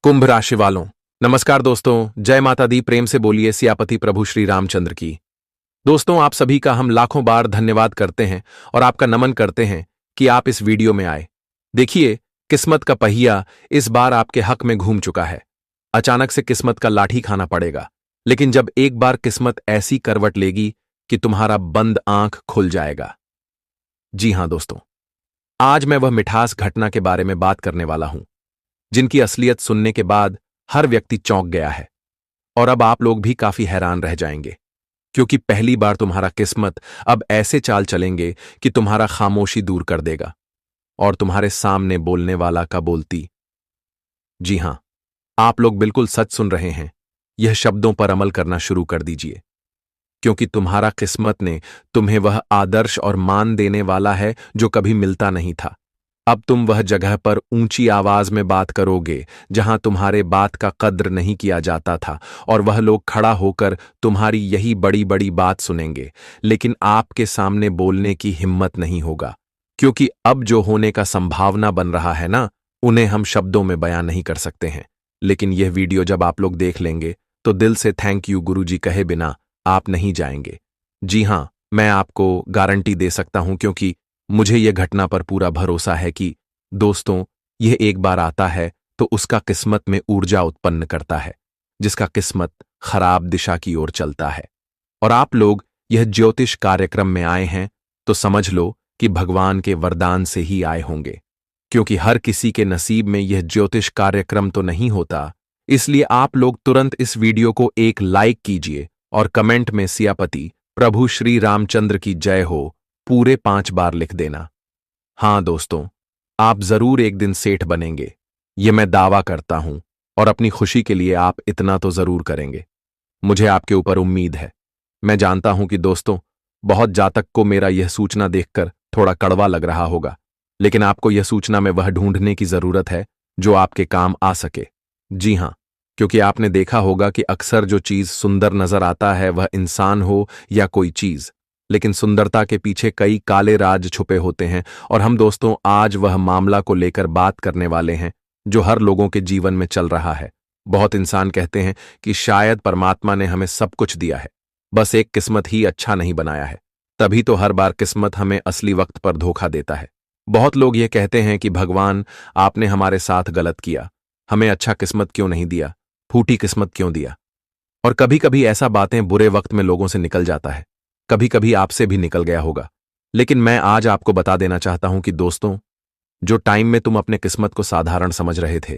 कुंभ राशि वालों, नमस्कार दोस्तों। जय माता दी। प्रेम से बोलिए सियापति प्रभु श्री रामचंद्र की। दोस्तों, आप सभी का हम लाखों बार धन्यवाद करते हैं और आपका नमन करते हैं कि आप इस वीडियो में आए। देखिए, किस्मत का पहिया इस बार आपके हक में घूम चुका है। अचानक से किस्मत का लाठी खाना पड़ेगा, लेकिन जब एक बार किस्मत ऐसी करवट लेगी कि तुम्हारा बंद आंख खुल जाएगा। जी हां दोस्तों, आज मैं वह मिठास घटना के बारे में बात करने वाला हूं जिनकी असलियत सुनने के बाद हर व्यक्ति चौंक गया है। और अब आप लोग भी काफी हैरान रह जाएंगे, क्योंकि पहली बार तुम्हारा किस्मत अब ऐसे चाल चलेंगे कि तुम्हारा खामोशी दूर कर देगा और तुम्हारे सामने बोलने वाला का बोलती। जी हां, आप लोग बिल्कुल सच सुन रहे हैं। यह शब्दों पर अमल करना शुरू कर दीजिए, क्योंकि तुम्हारा किस्मत ने तुम्हें वह आदर्श और मान देने वाला है जो कभी मिलता नहीं था। अब तुम वह जगह पर ऊंची आवाज में बात करोगे जहां तुम्हारे बात का कद्र नहीं किया जाता था, और वह लोग खड़ा होकर तुम्हारी यही बड़ी बड़ी बात सुनेंगे, लेकिन आपके सामने बोलने की हिम्मत नहीं होगा, क्योंकि अब जो होने का संभावना बन रहा है ना, उन्हें हम शब्दों में बयां नहीं कर सकते हैं। लेकिन यह वीडियो जब आप लोग देख लेंगे तो दिल से थैंक यू गुरुजी कहे बिना आप नहीं जाएंगे। जी हां, मैं आपको गारंटी दे सकता हूं, क्योंकि मुझे यह घटना पर पूरा भरोसा है कि दोस्तों, यह एक बार आता है तो उसका किस्मत में ऊर्जा उत्पन्न करता है, जिसका किस्मत खराब दिशा की ओर चलता है। और आप लोग यह ज्योतिष कार्यक्रम में आए हैं तो समझ लो कि भगवान के वरदान से ही आए होंगे, क्योंकि हर किसी के नसीब में यह ज्योतिष कार्यक्रम तो नहीं होता। इसलिए आप लोग तुरंत इस वीडियो को एक लाइक कीजिए और कमेंट में सियापति प्रभु श्री रामचंद्र की जय हो पूरे 5 बार लिख देना। हां दोस्तों, आप जरूर एक दिन सेठ बनेंगे, ये मैं दावा करता हूं, और अपनी खुशी के लिए आप इतना तो जरूर करेंगे। मुझे आपके ऊपर उम्मीद है। मैं जानता हूं कि दोस्तों, बहुत जातक को मेरा यह सूचना देखकर थोड़ा कड़वा लग रहा होगा, लेकिन आपको यह सूचना में वह ढूंढने की जरूरत है जो आपके काम आ सके। जी हां, क्योंकि आपने देखा होगा कि अक्सर जो चीज सुंदर नजर आता है वह इंसान हो या कोई चीज, लेकिन सुंदरता के पीछे कई काले राज छुपे होते हैं। और हम दोस्तों आज वह मामला को लेकर बात करने वाले हैं जो हर लोगों के जीवन में चल रहा है। बहुत इंसान कहते हैं कि शायद परमात्मा ने हमें सब कुछ दिया है, बस एक किस्मत ही अच्छा नहीं बनाया है, तभी तो हर बार किस्मत हमें असली वक्त पर धोखा देता है। बहुत लोग ये कहते हैं कि भगवान, आपने हमारे साथ गलत किया, हमें अच्छा किस्मत क्यों नहीं दिया, फूटी किस्मत क्यों दिया। और कभी कभी ऐसा बातें बुरे वक्त में लोगों से निकल जाता है, कभी कभी आपसे भी निकल गया होगा। लेकिन मैं आज आपको बता देना चाहता हूं कि दोस्तों, जो टाइम में तुम अपने किस्मत को साधारण समझ रहे थे,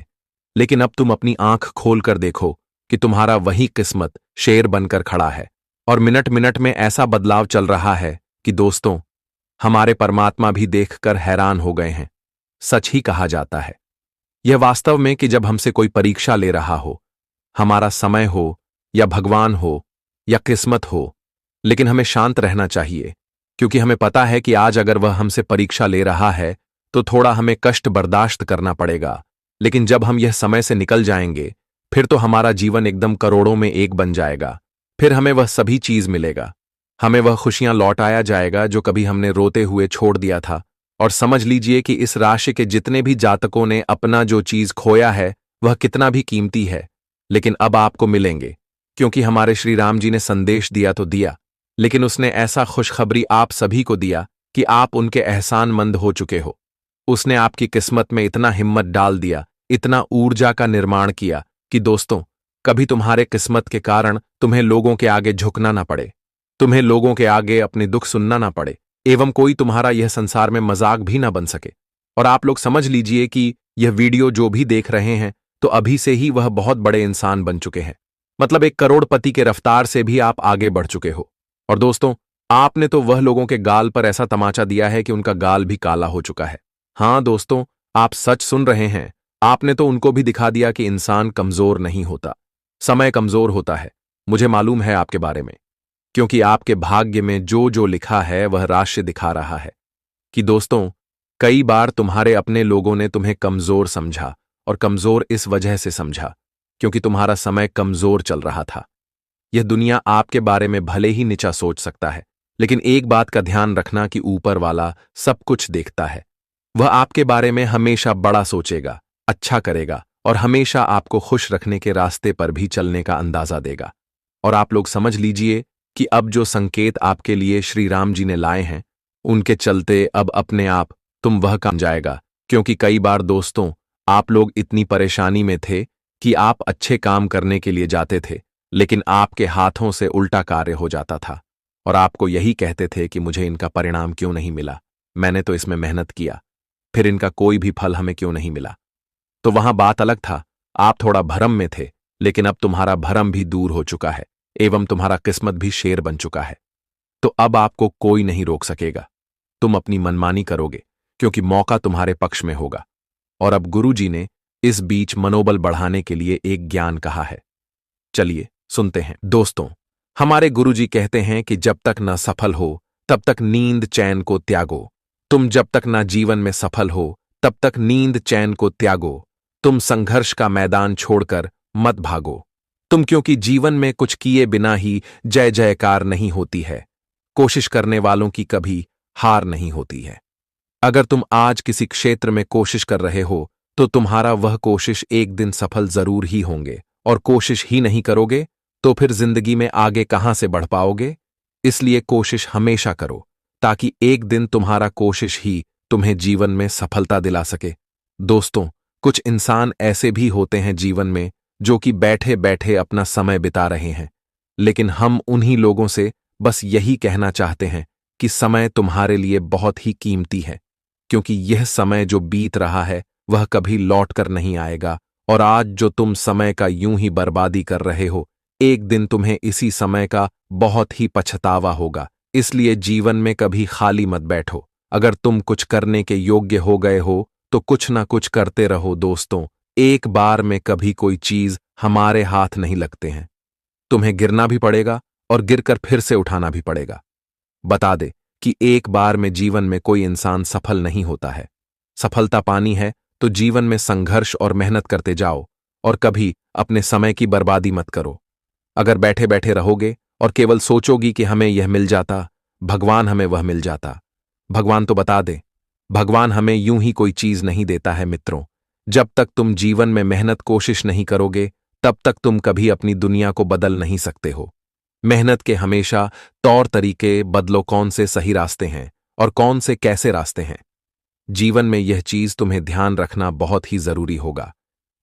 लेकिन अब तुम अपनी आंख खोल कर देखो कि तुम्हारा वही किस्मत शेर बनकर खड़ा है, और मिनट मिनट में ऐसा बदलाव चल रहा है कि दोस्तों, हमारे परमात्मा भी देखकर हैरान हो गए हैं। सच ही कहा जाता है यह वास्तव में कि जब हमसे कोई परीक्षा ले रहा हो, हमारा समय हो या भगवान हो या किस्मत हो, लेकिन हमें शांत रहना चाहिए, क्योंकि हमें पता है कि आज अगर वह हमसे परीक्षा ले रहा है तो थोड़ा हमें कष्ट बर्दाश्त करना पड़ेगा, लेकिन जब हम यह समय से निकल जाएंगे फिर तो हमारा जीवन एकदम करोड़ों में एक बन जाएगा। फिर हमें वह सभी चीज मिलेगा, हमें वह खुशियां लौट आया जाएगा जो कभी हमने रोते हुए छोड़ दिया था। और समझ लीजिए कि इस राशि के जितने भी जातकों ने अपना जो चीज खोया है वह कितना भी कीमती है, लेकिन अब आपको मिलेंगे, क्योंकि हमारे श्री राम जी ने संदेश दिया तो दिया, लेकिन उसने ऐसा खुशखबरी आप सभी को दिया कि आप उनके एहसानमंद हो चुके हो। उसने आपकी किस्मत में इतना हिम्मत डाल दिया, इतना ऊर्जा का निर्माण किया कि दोस्तों, कभी तुम्हारे किस्मत के कारण तुम्हें लोगों के आगे झुकना ना पड़े, तुम्हें लोगों के आगे अपने दुख सुनना ना पड़े, एवं कोई तुम्हारा यह संसार में मजाक भी ना बन सके। और आप लोग समझ लीजिए कि यह वीडियो जो भी देख रहे हैं तो अभी से ही वह बहुत बड़े इंसान बन चुके हैं, मतलब 1 करोड़पति के रफ्तार से भी आप आगे बढ़ चुके हो। और दोस्तों, आपने तो वह लोगों के गाल पर ऐसा तमाचा दिया है कि उनका गाल भी काला हो चुका है। हां दोस्तों, आप सच सुन रहे हैं, आपने तो उनको भी दिखा दिया कि इंसान कमजोर नहीं होता, समय कमजोर होता है। मुझे मालूम है आपके बारे में, क्योंकि आपके भाग्य में जो जो लिखा है वह राशि दिखा रहा है कि दोस्तों, कई बार तुम्हारे अपने लोगों ने तुम्हें कमजोर समझा, और कमजोर इस वजह से समझा क्योंकि तुम्हारा समय कमजोर चल रहा था। यह दुनिया आपके बारे में भले ही नीचा सोच सकता है, लेकिन एक बात का ध्यान रखना कि ऊपर वाला सब कुछ देखता है। वह आपके बारे में हमेशा बड़ा सोचेगा, अच्छा करेगा और हमेशा आपको खुश रखने के रास्ते पर भी चलने का अंदाजा देगा। और आप लोग समझ लीजिए कि अब जो संकेत आपके लिए श्री राम जी ने लाए हैं, उनके चलते अब अपने आप तुम वह काम जाएगा। क्योंकि कई बार दोस्तों, आप लोग इतनी परेशानी में थे कि आप अच्छे काम करने के लिए जाते थे, लेकिन आपके हाथों से उल्टा कार्य हो जाता था और आपको यही कहते थे कि मुझे इनका परिणाम क्यों नहीं मिला, मैंने तो इसमें मेहनत किया, फिर इनका कोई भी फल हमें क्यों नहीं मिला। तो वहां बात अलग था, आप थोड़ा भरम में थे, लेकिन अब तुम्हारा भरम भी दूर हो चुका है एवं तुम्हारा किस्मत भी शेर बन चुका है। तो अब आपको कोई नहीं रोक सकेगा, तुम अपनी मनमानी करोगे क्योंकि मौका तुम्हारे पक्ष में होगा। और अब गुरु जी ने इस बीच मनोबल बढ़ाने के लिए एक ज्ञान कहा है, चलिए सुनते हैं। दोस्तों, हमारे गुरु जी कहते हैं कि जब तक न सफल हो तब तक नींद चैन को त्यागो। तुम जब तक न जीवन में सफल हो तब तक नींद चैन को त्यागो। तुम संघर्ष का मैदान छोड़कर मत भागो। तुम क्योंकि जीवन में कुछ किए बिना ही जय जयकार नहीं होती है। कोशिश करने वालों की कभी हार नहीं होती है। अगर तुम आज किसी क्षेत्र में कोशिश कर रहे हो तो तुम्हारा वह कोशिश एक दिन सफल जरूर ही होंगे, और कोशिश ही नहीं करोगे तो फिर जिंदगी में आगे कहां से बढ़ पाओगे। इसलिए कोशिश हमेशा करो ताकि एक दिन तुम्हारा कोशिश ही तुम्हें जीवन में सफलता दिला सके। दोस्तों, कुछ इंसान ऐसे भी होते हैं जीवन में जो कि बैठे बैठे अपना समय बिता रहे हैं, लेकिन हम उन्हीं लोगों से बस यही कहना चाहते हैं कि समय तुम्हारे लिए बहुत ही कीमती है, क्योंकि यह समय जो बीत रहा है वह कभी लौट कर नहीं आएगा। और आज जो तुम समय का यूं ही बर्बादी कर रहे हो, एक दिन तुम्हें इसी समय का बहुत ही पछतावा होगा। इसलिए जीवन में कभी खाली मत बैठो। अगर तुम कुछ करने के योग्य हो गए हो तो कुछ ना कुछ करते रहो। दोस्तों, एक बार में कभी कोई चीज हमारे हाथ नहीं लगते हैं। तुम्हें गिरना भी पड़ेगा और गिरकर फिर से उठाना भी पड़ेगा। बता दे कि एक बार में जीवन में कोई इंसान सफल नहीं होता है। सफलता पानी है तो जीवन में संघर्ष और मेहनत करते जाओ और कभी अपने समय की बर्बादी मत करो। अगर बैठे बैठे रहोगे और केवल सोचोगी कि हमें यह मिल जाता, भगवान हमें वह मिल जाता। भगवान तो बता दे, भगवान हमें यूं ही कोई चीज नहीं देता है मित्रों। जब तक तुम जीवन में मेहनत कोशिश नहीं करोगे तब तक तुम कभी अपनी दुनिया को बदल नहीं सकते हो। मेहनत के हमेशा तौर तरीके बदलो, कौन से सही रास्ते हैं और कौन से कैसे रास्ते हैं। जीवन में यह चीज तुम्हें ध्यान रखना बहुत ही जरूरी होगा।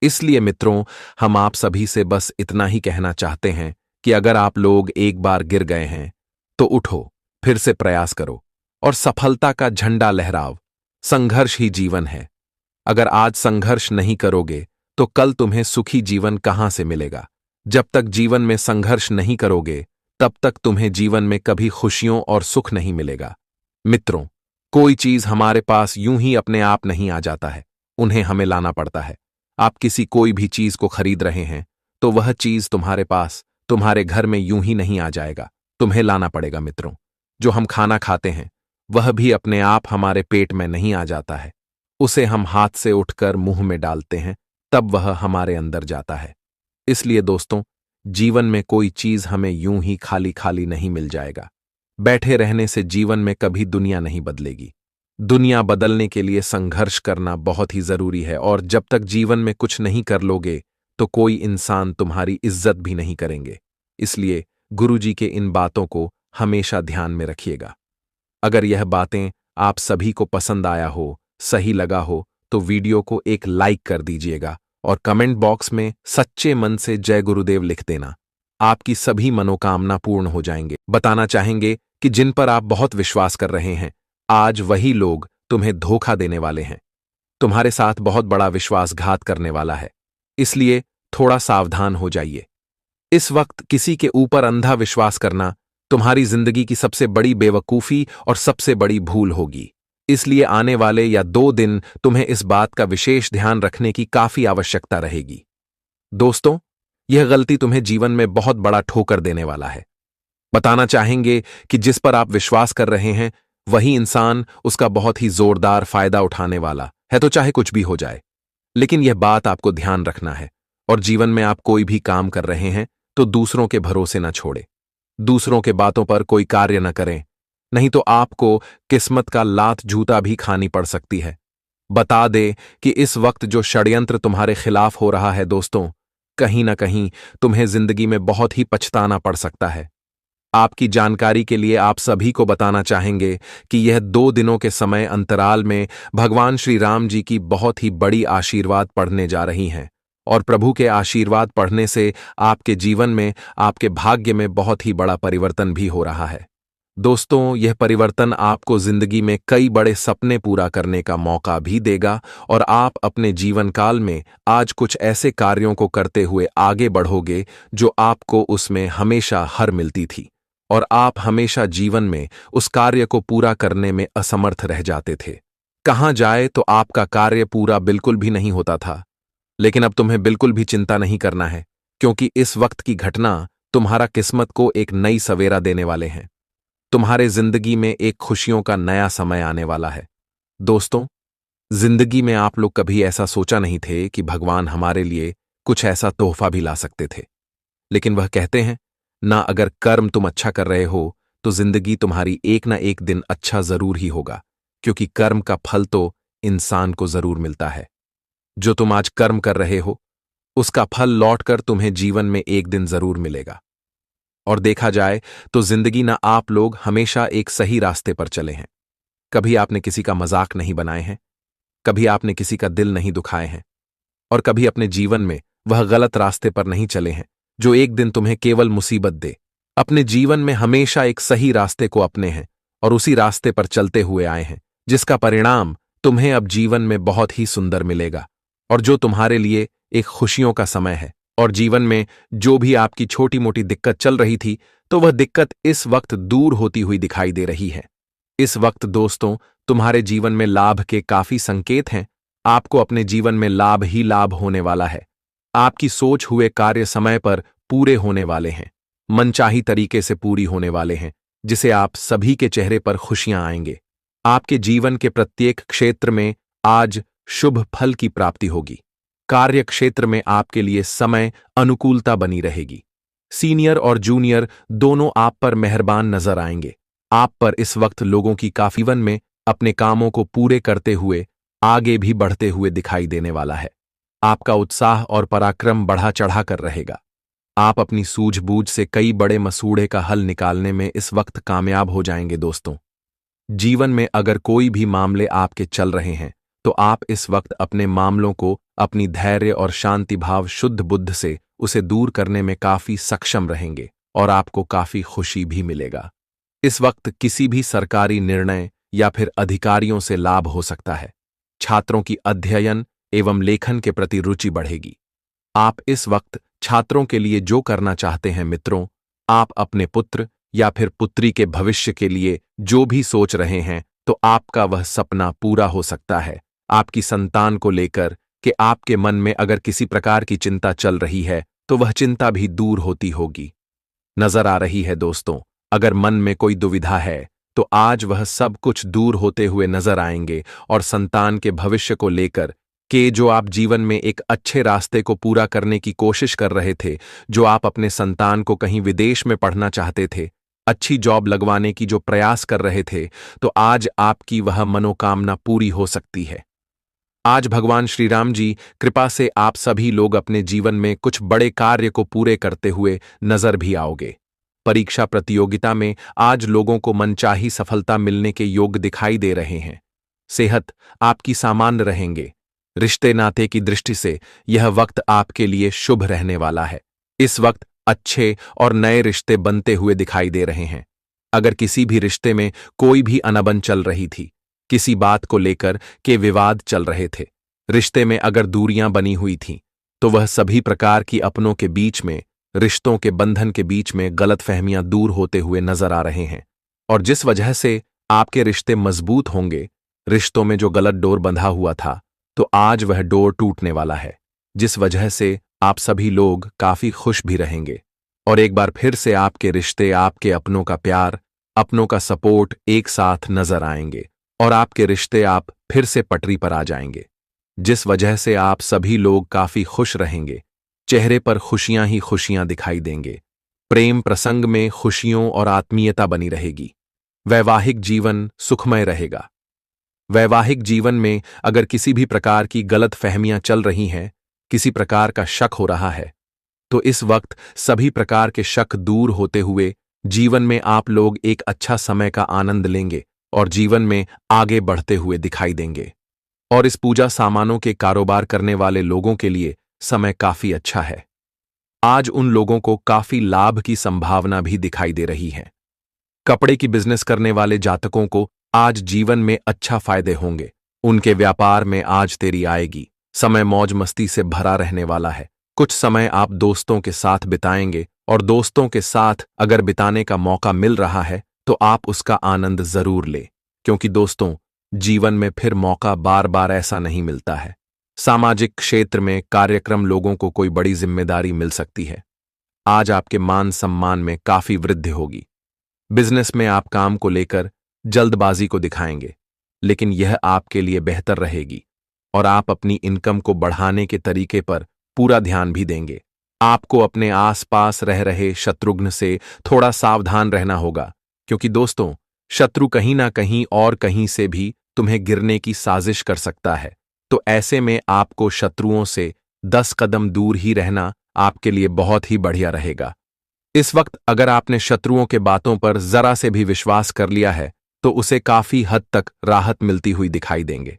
इसलिए मित्रों, हम आप सभी से बस इतना ही कहना चाहते हैं कि अगर आप लोग एक बार गिर गए हैं तो उठो, फिर से प्रयास करो और सफलता का झंडा लहराओ। संघर्ष ही जीवन है। अगर आज संघर्ष नहीं करोगे तो कल तुम्हें सुखी जीवन कहां से मिलेगा। जब तक जीवन में संघर्ष नहीं करोगे तब तक तुम्हें जीवन में कभी खुशियों और सुख नहीं मिलेगा। मित्रों, कोई चीज हमारे पास यूं ही अपने आप नहीं आ जाता है, उन्हें हमें लाना पड़ता है। आप किसी कोई भी चीज को खरीद रहे हैं तो वह चीज तुम्हारे पास, तुम्हारे घर में यूं ही नहीं आ जाएगा, तुम्हें लाना पड़ेगा। मित्रों, जो हम खाना खाते हैं वह भी अपने आप हमारे पेट में नहीं आ जाता है, उसे हम हाथ से उठकर मुंह में डालते हैं, तब वह हमारे अंदर जाता है। इसलिए दोस्तों, जीवन में कोई चीज हमें यूं ही खाली खाली नहीं मिल जाएगा। बैठे रहने से जीवन में कभी दुनिया नहीं बदलेगी। दुनिया बदलने के लिए संघर्ष करना बहुत ही जरूरी है, और जब तक जीवन में कुछ नहीं कर लोगे तो कोई इंसान तुम्हारी इज्जत भी नहीं करेंगे। इसलिए गुरुजी के इन बातों को हमेशा ध्यान में रखिएगा। अगर यह बातें आप सभी को पसंद आया हो, सही लगा हो, तो वीडियो को एक लाइक कर दीजिएगा और कमेंट बॉक्स में सच्चे मन से जय गुरुदेव लिख देना। आपकी सभी मनोकामना पूर्ण हो जाएंगे। बताना चाहेंगे कि जिन पर आप बहुत विश्वास कर रहे हैं, आज वही लोग तुम्हें धोखा देने वाले हैं। तुम्हारे साथ बहुत बड़ा विश्वासघात करने वाला है, इसलिए थोड़ा सावधान हो जाइए। इस वक्त किसी के ऊपर अंधा विश्वास करना तुम्हारी जिंदगी की सबसे बड़ी बेवकूफी और सबसे बड़ी भूल होगी। इसलिए आने वाले या 2 दिन तुम्हें इस बात का विशेष ध्यान रखने की काफी आवश्यकता रहेगी। दोस्तों, यह गलती तुम्हें जीवन में बहुत बड़ा ठोकर देने वाला है। बताना चाहेंगे कि जिस पर आप विश्वास कर रहे हैं वही इंसान उसका बहुत ही जोरदार फायदा उठाने वाला है, तो चाहे कुछ भी हो जाए। लेकिन यह बात आपको ध्यान रखना है, और जीवन में आप कोई भी काम कर रहे हैं तो दूसरों के भरोसे न छोड़े, दूसरों के बातों पर कोई कार्य न करें, नहीं तो आपको किस्मत का लात जूता भी खानी पड़ सकती है। बता दे कि इस वक्त जो षड्यंत्र तुम्हारे खिलाफ हो रहा है दोस्तों, कहीं ना कहीं तुम्हें जिंदगी में बहुत ही पछताना पड़ सकता है। आपकी जानकारी के लिए आप सभी को बताना चाहेंगे कि यह 2 दिनों के समय अंतराल में भगवान श्री राम जी की बहुत ही बड़ी आशीर्वाद पढ़ने जा रही हैं, और प्रभु के आशीर्वाद पढ़ने से आपके जीवन में, आपके भाग्य में बहुत ही बड़ा परिवर्तन भी हो रहा है। दोस्तों, यह परिवर्तन आपको जिंदगी में कई बड़े सपने पूरा करने का मौका भी देगा, और आप अपने जीवन काल में आज कुछ ऐसे कार्यों को करते हुए आगे बढ़ोगे जो आपको उसमें हमेशा हार मिलती थी, और आप हमेशा जीवन में उस कार्य को पूरा करने में असमर्थ रह जाते थे। कहाँ जाए तो आपका कार्य पूरा बिल्कुल भी नहीं होता था। लेकिन अब तुम्हें बिल्कुल भी चिंता नहीं करना है, क्योंकि इस वक्त की घटना तुम्हारा किस्मत को एक नई सवेरा देने वाले हैं। तुम्हारे जिंदगी में एक खुशियों का नया समय आने वाला है। दोस्तों, जिंदगी में आप लोग कभी ऐसा सोचा नहीं थे कि भगवान हमारे लिए कुछ ऐसा तोहफा भी ला सकते थे। लेकिन वह कहते हैं ना, अगर कर्म तुम अच्छा कर रहे हो तो जिंदगी तुम्हारी एक ना एक दिन अच्छा जरूर ही होगा, क्योंकि कर्म का फल तो इंसान को जरूर मिलता है। जो तुम आज कर्म कर रहे हो उसका फल लौटकर तुम्हें जीवन में एक दिन जरूर मिलेगा। और देखा जाए तो जिंदगी ना, आप लोग हमेशा एक सही रास्ते पर चले हैं। कभी आपने किसी का मजाक नहीं बनाए हैं, कभी आपने किसी का दिल नहीं दुखाए हैं, और कभी अपने जीवन में वह गलत रास्ते पर नहीं चले हैं जो एक दिन तुम्हें केवल मुसीबत दे। अपने जीवन में हमेशा एक सही रास्ते को अपने हैं और उसी रास्ते पर चलते हुए आए हैं, जिसका परिणाम तुम्हें अब जीवन में बहुत ही सुंदर मिलेगा, और जो तुम्हारे लिए एक खुशियों का समय है। और जीवन में जो भी आपकी छोटी मोटी दिक्कत चल रही थी, तो वह दिक्कत इस वक्त दूर होती हुई दिखाई दे रही है। इस वक्त दोस्तों, तुम्हारे जीवन में लाभ के काफी संकेत हैं। आपको अपने जीवन में लाभ ही लाभ होने वाला है। आपकी सोच हुए कार्य समय पर पूरे होने वाले हैं, मनचाही तरीके से पूरी होने वाले हैं, जिसे आप सभी के चेहरे पर खुशियां आएंगे। आपके जीवन के प्रत्येक क्षेत्र में आज शुभ फल की प्राप्ति होगी। कार्य क्षेत्र में आपके लिए समय अनुकूलता बनी रहेगी। सीनियर और जूनियर दोनों आप पर मेहरबान नजर आएंगे। आप पर इस वक्त लोगों की काफी वन में अपने कामों को पूरे करते हुए आगे भी बढ़ते हुए दिखाई देने वाला है। आपका उत्साह और पराक्रम बढ़ा चढ़ा कर रहेगा। आप अपनी सूझबूझ से कई बड़े मसूड़े का हल निकालने में इस वक्त कामयाब हो जाएंगे। दोस्तों, जीवन में अगर कोई भी मामले आपके चल रहे हैं तो आप इस वक्त अपने मामलों को अपनी धैर्य और शांति भाव शुद्ध बुद्ध से उसे दूर करने में काफी सक्षम रहेंगे, और आपको काफी खुशी भी मिलेगा। इस वक्त किसी भी सरकारी निर्णय या फिर अधिकारियों से लाभ हो सकता है। छात्रों की अध्ययन एवं लेखन के प्रति रुचि बढ़ेगी। आप इस वक्त छात्रों के लिए जो करना चाहते हैं मित्रों, आप अपने पुत्र या फिर पुत्री के भविष्य के लिए जो भी सोच रहे हैं, तो आपका वह सपना पूरा हो सकता है। आपकी संतान को लेकर कि आपके मन में अगर किसी प्रकार की चिंता चल रही है तो वह चिंता भी दूर होती होगी। नजर आ रही है दोस्तों, अगर मन में कोई दुविधा है तो आज वह सब कुछ दूर होते हुए नजर आएंगे, और संतान के भविष्य को लेकर कि जो आप जीवन में एक अच्छे रास्ते को पूरा करने की कोशिश कर रहे थे, जो आप अपने संतान को कहीं विदेश में पढ़ना चाहते थे, अच्छी जॉब लगवाने की जो प्रयास कर रहे थे, तो आज आपकी वह मनोकामना पूरी हो सकती है। आज भगवान श्री राम जी कृपा से आप सभी लोग अपने जीवन में कुछ बड़े कार्य को पूरे करते हुए नजर भी आओगे। परीक्षा प्रतियोगिता में आज लोगों को मनचाही सफलता मिलने के योग दिखाई दे रहे हैं। सेहत आपकी सामान्य रहेंगे। रिश्ते नाते की दृष्टि से यह वक्त आपके लिए शुभ रहने वाला है। इस वक्त अच्छे और नए रिश्ते बनते हुए दिखाई दे रहे हैं। अगर किसी भी रिश्ते में कोई भी अनबन चल रही थी, किसी बात को लेकर के विवाद चल रहे थे, रिश्ते में अगर दूरियां बनी हुई थीं, तो वह सभी प्रकार की अपनों के बीच में, रिश्तों के बंधन के बीच में गलतफहमियां दूर होते हुए नजर आ रहे हैं। और जिस वजह से आपके रिश्ते मजबूत होंगे, रिश्तों में जो गलत डोर बंधा हुआ था, तो आज वह डोर टूटने वाला है, जिस वजह से आप सभी लोग काफी खुश भी रहेंगे। और एक बार फिर से आपके रिश्ते, आपके अपनों का प्यार, अपनों का सपोर्ट एक साथ नजर आएंगे, और आपके रिश्ते आप फिर से पटरी पर आ जाएंगे, जिस वजह से आप सभी लोग काफी खुश रहेंगे। चेहरे पर खुशियां ही खुशियां दिखाई देंगे। प्रेम प्रसंग में खुशियों और आत्मीयता बनी रहेगी। वैवाहिक जीवन सुखमय रहेगा। वैवाहिक जीवन में अगर किसी भी प्रकार की गलत फहमियां चल रही हैं, किसी प्रकार का शक हो रहा है, तो इस वक्त सभी प्रकार के शक दूर होते हुए जीवन में आप लोग एक अच्छा समय का आनंद लेंगे और जीवन में आगे बढ़ते हुए दिखाई देंगे। और इस पूजा सामानों के कारोबार करने वाले लोगों के लिए समय काफी अच्छा है। आज उन लोगों को काफी लाभ की संभावना भी दिखाई दे रही है। कपड़े की बिजनेस करने वाले जातकों को आज जीवन में अच्छा फायदे होंगे। उनके व्यापार में आज तेरी आएगी। समय मौज मस्ती से भरा रहने वाला है। कुछ समय आप दोस्तों के साथ बिताएंगे और दोस्तों के साथ अगर बिताने का मौका मिल रहा है तो आप उसका आनंद जरूर लें, क्योंकि दोस्तों जीवन में फिर मौका बार बार ऐसा नहीं मिलता है। सामाजिक क्षेत्र में कार्यक्रम लोगों को कोई बड़ी जिम्मेदारी मिल सकती है। आज आपके मान सम्मान में काफी वृद्धि होगी। बिजनेस में आप काम को लेकर जल्दबाजी को दिखाएंगे, लेकिन यह आपके लिए बेहतर रहेगी और आप अपनी इनकम को बढ़ाने के तरीके पर पूरा ध्यान भी देंगे। आपको अपने आसपास रह रहे शत्रुघ्न से थोड़ा सावधान रहना होगा, क्योंकि दोस्तों शत्रु कहीं ना कहीं और कहीं से भी तुम्हें गिरने की साजिश कर सकता है। तो ऐसे में आपको शत्रुओं से 10 कदम दूर ही रहना आपके लिए बहुत ही बढ़िया रहेगा। इस वक्त अगर आपने शत्रुओं के बातों पर जरा से भी विश्वास कर लिया है तो उसे काफी हद तक राहत मिलती हुई दिखाई देंगे।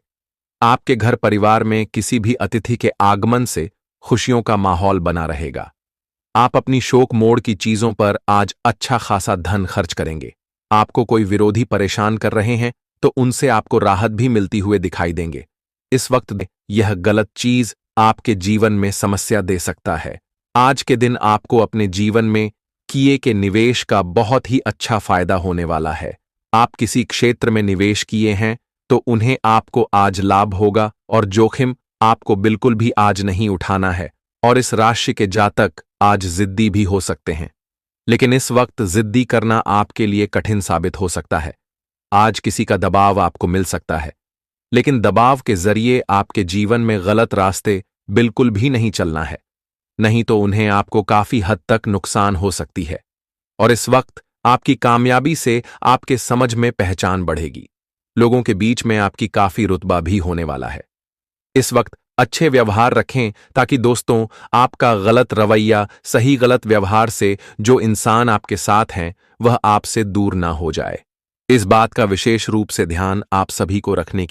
आपके घर परिवार में किसी भी अतिथि के आगमन से खुशियों का माहौल बना रहेगा। आप अपनी शौक मोड़ की चीजों पर आज अच्छा खासा धन खर्च करेंगे। आपको कोई विरोधी परेशान कर रहे हैं तो उनसे आपको राहत भी मिलती हुए दिखाई देंगे। इस वक्त यह गलत चीज आपके जीवन में समस्या दे सकता है। आज के दिन आपको अपने जीवन में किए के निवेश का बहुत ही अच्छा फायदा होने वाला है। आप किसी क्षेत्र में निवेश किए हैं तो उन्हें आपको आज लाभ होगा और जोखिम आपको बिल्कुल भी आज नहीं उठाना है। और इस राशि के जातक आज जिद्दी भी हो सकते हैं, लेकिन इस वक्त जिद्दी करना आपके लिए कठिन साबित हो सकता है। आज किसी का दबाव आपको मिल सकता है, लेकिन दबाव के जरिए आपके जीवन में गलत रास्ते बिल्कुल भी नहीं चलना है, नहीं तो उन्हें आपको काफी हद तक नुकसान हो सकती है। और इस वक्त आपकी कामयाबी से आपके समझ में पहचान बढ़ेगी। लोगों के बीच में आपकी काफी रुतबा भी होने वाला है। इस वक्त अच्छे व्यवहार रखें ताकि दोस्तों आपका गलत रवैया सही गलत व्यवहार से जो इंसान आपके साथ हैं वह आपसे दूर ना हो जाए। इस बात का विशेष रूप से ध्यान आप सभी को रखने की